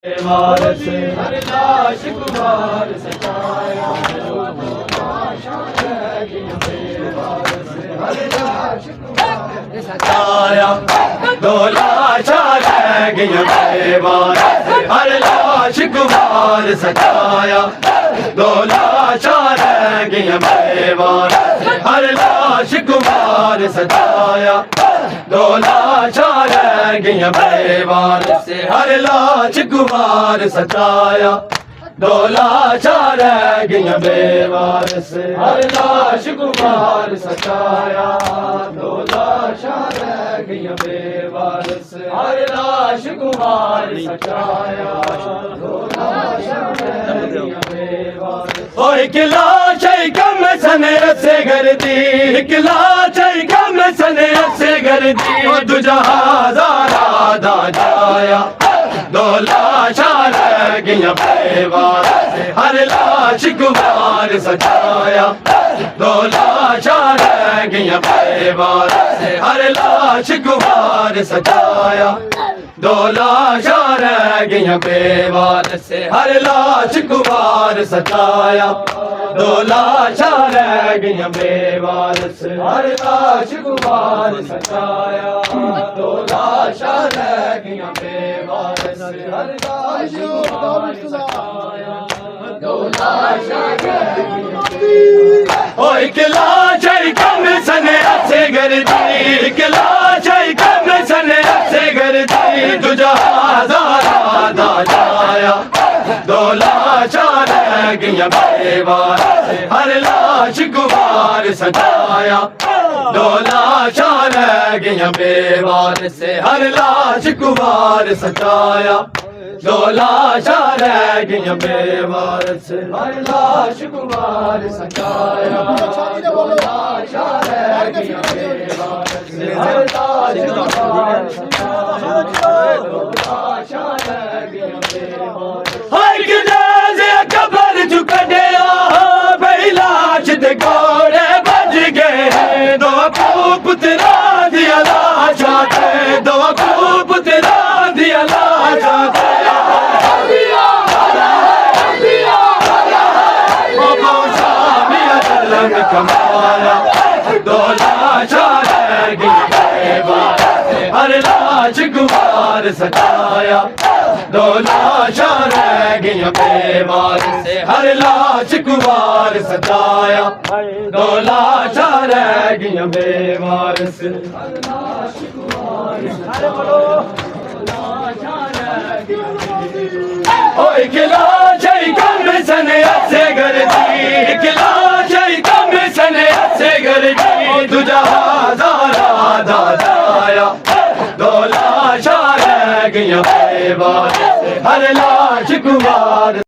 वारस हर लाश कुमार सताया सताया दो लाशा रह गई बेवारस हर लाश कुमार सताया दो लाशा रह गई बेवारस हर लाश कुमार सताया दो लाशा रह गई बेवारस हर लाश कुमार सताया दो लाशा रह गई बेवारस हर लाश कुमार सताया दो लाशा रह गई बेवारस हर लाश कुमार सताया दो लाशा रह गई बेवारस ओ एक लाश कम सने से गर्दी एक लाश कम सने से गर्दी तुझा हजारा जाया दो लाशा रह गई बेवारस हर लाश कुमार सताया दो लाशा रह गई बेवारस हर लाश कुमार सताया दो लाशा रह गई बेवारस हर लाश कुमार सताया दो लाशा रह गई बेवारस हर लाश कुमार सताया दो लाशा रह गई बेवारस हर लाश कुमार सताया दो लाशा रह गई ओ एक लाश कम सने से गर्दी एक लाश कम सने से गर्दी तुझा हजारा जाया दो लाशा रह गई बेवारस हर लाश कुमार सताया दो लाशा रह गई बेवारस हर लाश कुमार सताया दो लाशा रह गई बेवारस हर लाश कुमार सताया दो लाशा रह गई बेवारस हर लाश कुमार सताया दो लाशा रह गई बेवारस हर जनाजे कब्र झुक गया लाश दे घोड़े बज गए दो पुत्रा दिया लाशा दो पुत्रा दिया लाशा कमाया दो लाशा रह गई बेवारस हर लाश कुमार सताया दो लाशा रह गई बेवारस हर लाश कुमार सताया दो लाशा रह गई बेवारस हर लाश कुमार ओ एक लाश कम सने से गर्दी एक लाश कम सने से गर्दी तुझा हजारा जाया दो लाशा रह गई बेवारस हर लाश कुमार